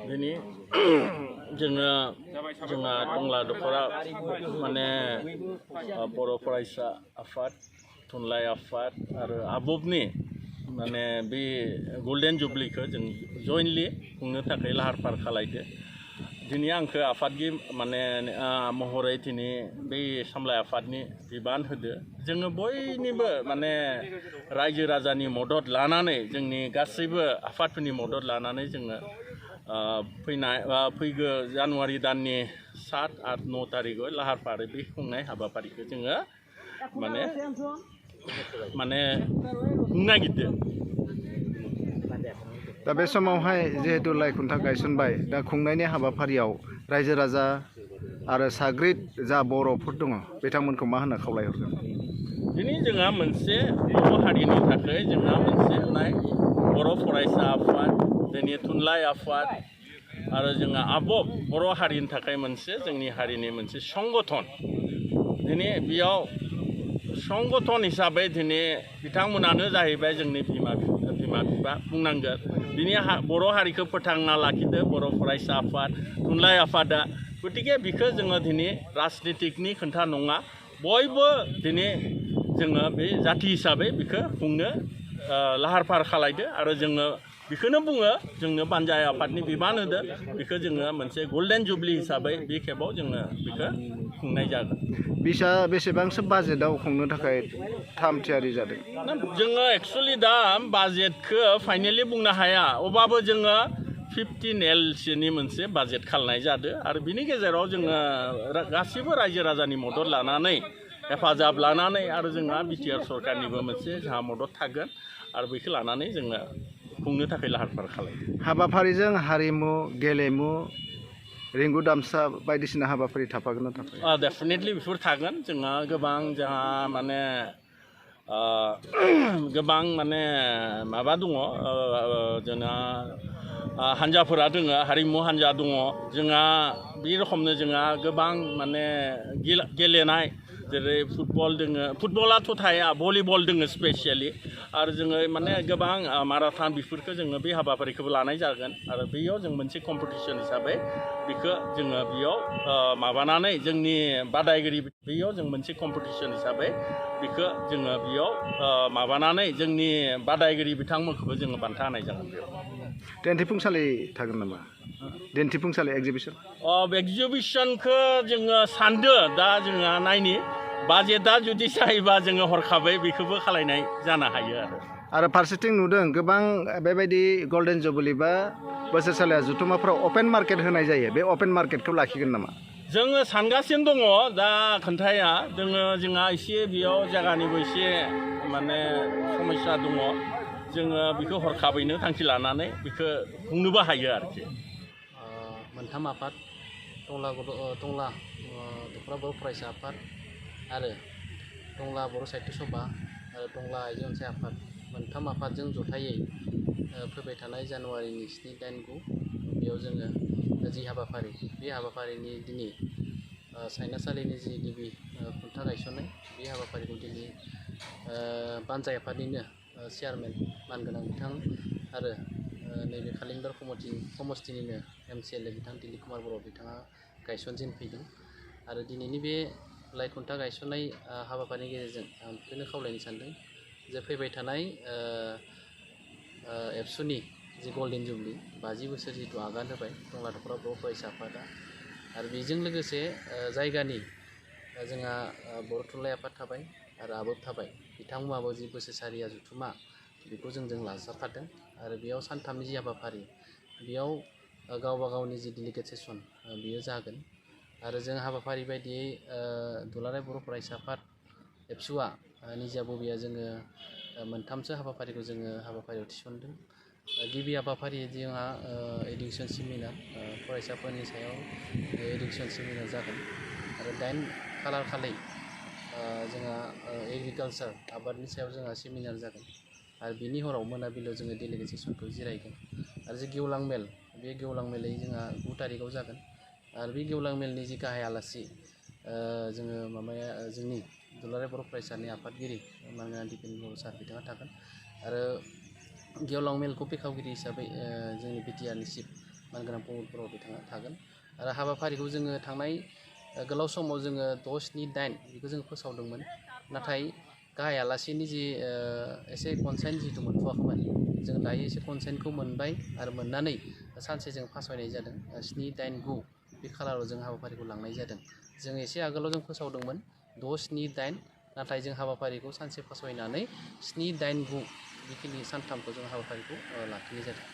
दिनै जोङो जोंहा टंला दखरा माने बर' फरायसा आफाद थुनलाइ आफाद आरो आबबनि माने बे गल्डेन जुबलिखौ जों जयेन्टलि खुंनो थाखाय लाहार फाहार खालायदो दिनै आंखौ आफादगिरि माने महरै दिनै बै सामलाय आफादनि बिबान होदो जोङो बयनिबो माने रायजो राजानि मदद लानानै जोंनि गासैबो आफादफोरनि मदद लानानै जोङो फैगौ जानुवारि दाननि 7, 8, 9 तारिखआव लाहार फाहार बे खुंनाय हाबाफारिखौ जोङो माने खुंनो नागिरदो दा बे समावहाय जिहेतु लाइ खुन्था गायसनबाय दा खुंनायनि हाबाफारियाव रायजो राजा आरो साग्रिद जा बर'फोर दङ बिथांमोनखौ मा होनना खावलायहरगोन दिनै जोंहा मोनसे बर' हारिनि थाखाय जोंहा मोनसे बर' फरायसा आफाद जोंनि थुनलाइ आफाद आरो जोंहा आबब बर' हारिनि थाखाय मोनसे जोंनि हारिनि मोनसे संगठन दिनै बेयाव संगठन हिसाबै दिनै बिथांमोनानो जाहैबाय जोंनि बिमा बिफा बुंनांगोन दिनै बर' हारिखौ फोथांना लाखिदो बर' फरायसा आफाद थुनलाइ आफादा गतिके बिखौ जोङो दिनै राजनितिकनि खोथा नङा बयबो दिनै जोङो बे जाथि हिसाबै बिखौ खुंनो लाहार फाहार खालायदो आरो जोङो बेखौनो बुङो जोंनो बानजाय आफादनि बिबान होदो बेखौ जोङो मोनसे गल्डेन जुबलि हिसाबै बे खेबाव जोङो बेखौ खुंनाय जागोन बेसेबांसो बाजेटआव खुंनो थाखाय थाम थियारि जादों जोङो एक्सुवेलि दा बाजेटखौ फाइनेलि बुंनो हाया अब्लाबो जोङो 15 Lसोनि मोनसे बाजेट खालामनाय जादों आरो बिनि गेजेराव जोङो गासिबो रायजो राजानि मदद लानानै हेफाजाब लानानै आरो जोंहा बिटिआर सरकारनिबो मोनसे जोंहा मदद थागोन आरो बेखौ लानानै जोङो खुंनो थाखाय लाहार फाहार खालामो हाबाफारिजों हारिमु गेलेमु रिंगु दामसा बायदिसिना हाबाफारि थाफागोन ना थाफाया डेफिनेटलि बेफोर थागोन जोंहा गोबां जोंहा माने गोबां माने माबा दङ जोंहा हान्जाफोरा दङ हारिमु हान्जा दङ जोंहा बे रोखोमनो जोंहा गोबां माने गेलेनाय जेरै फुटबल दोङो फुटबलाथ' थाया भलिबल दोङो स्पेसियेलि आरो जोङो माने गोबां माराथन बेफोरखौ जोङो बे हाबाफारिखौबो लानाय जागोन आरो बेयाव जों मोनसे कम्पिटिसन हिसाबै बेखौ जोङो बेयाव माबानानै जोंनि बादायगिरि बेयाव जों मोनसे कम्पिटिसन हिसाबै बेखौ जोङो बेयाव माबानानै जोंनि बादायगिरि बिथांमोनखौबो जोङो बान्था होनाय जागोन बेयाव दिन्थिफुंसालि थागोन नामा दिन्थिफुंसालि एक्जिबिसन एक्जिबिसनखौ जोङो सानदो दा जोङो नायनि बाजेटआ जुदि जायोबा जोङो हरखाबै बेखौबो खालायनाय जानो हायो आरो फारसेथिं नुदों गोबां बेबायदि गल्डेन जुबलि बा बोसोरसालिया जथुम्माफ्राव अपेन मार्केट होनाय जायो बे अपेन मार्केटखौ लाखिगोन नामा जोङो सानगासिनो दङ दा खोन्थाया जोंहा एसे बेयाव जायगानिबो एसे माने समस्या दङ जोङो बेखौ हरखाबैनो थांखि लानानै बेखौ खुंनोबो हायो आरोखि मोनथाम आफाद टंला दखरा बर' फरायसा आफाद आरो टंला बर' साहित्य सभा आरो टंला आइजो अनसाय आफाद मोनथाम आफादजों जथायै फैबाय थानाय जानुवारिनि 7, 8, 9 बेयाव जोङो जि हाबाफारि बे हाबाफारिनि दिनै सायनासालिनि जि गिबि खुन्था गायसननाय बे हाबाफारिखौ दिनै बानजाय आफादनिनो चेयारमेन मानगोनां बिथां आरो नैबे खालिंदार समस्तिनिनो MCLA बिथां दिलीप कुमार बर' बिथाङा गायसनजेनफैदों आरो दिनैनि बे लाइ खुन्था गायसननाय हाबाफारिनि गेजेरजों आं बेखौनो खावलायनो सानदों जे फैबाय थानाय एबसुनि जि गल्डेन जुबलि 50 बोसोर जिथु आगान होबाय टंला दखरा बर' फरायसा आफादा आरो बेजों लोगोसे जायगानि जोंहा बर' थुनलाइ आफाद थाबाय आरो आबोब थाबाय बिथांमोनाबो जि बोसोरसालिया जथुम्मा बेखौ जों लाजाफादों आरो बेयाव सानथामनि जि हाबाफारि बेयाव गावबा गावनि जि डेलिगेट सेसन बेयो जागोन आरो जों हाबाफारि बायदियै दुलाराय बर' फरायसा आफाद एबसुआ निजा बबेया जोङो मोनथामसो हाबाफारिखौ जोङो हाबाफारियाव थिसनदों गिबि हाबाफारि जोंहा एडुकेसन सेमिनार फरायसाफोरनि सायाव एडुकेसन सेमिनार जागोन आरो 9 खालार खालि जोंहा एग्रिकालचार आबादनि सायाव जोंहा सेमिनार जागोन आरो बिनि हराव मोनाबिलियाव जोङो डेलिगेट सेसनखौ जिरायगोन आरो जे गेवलां मेल बे गेवलां मेलै जोंहा 9 तारिखआव जागोन आरो बे गेवलां मेलनि जि गाहाय आलासि जोङो जोंनि दुलाराय बर' फरायसानि आफादगिरि मानगोनां दिपेन बर' सार बिथाङा थागोन आरो गेवलां मेलखौ बेखेवगिरि हिसाबै जोंनि बिटिआरनि चिफ मानगोनां प्रमदफोराव बिथाङा थागोन आरो हाबाफारिखौ जोङो थांनाय गोलाव समाव जोङो 10, 7, 8 बेखौ जोङो फोसावदोंमोन नाथाय गाहाय आलासिनि जि एसे कनसेन्ट जिहेतु मोनथ'वाखैमोन जों दायो एसे कनसेन्टखौ मोनबाय आरो मोननानै सानसे जों फासायनाय जादों 7, 8, 9 बे खालाराव जों हाबाफारिखौ लांनाय जादों जों एसे आगोलाव जों फोसावदोंमोन 10, 7, 8 नाथाय जों हाबाफारिखौ सानसे फासायनानै 7, 8, 9 बेखिनि सानथामखौ जों हाबाफारिखौ लाखिनाय जादों।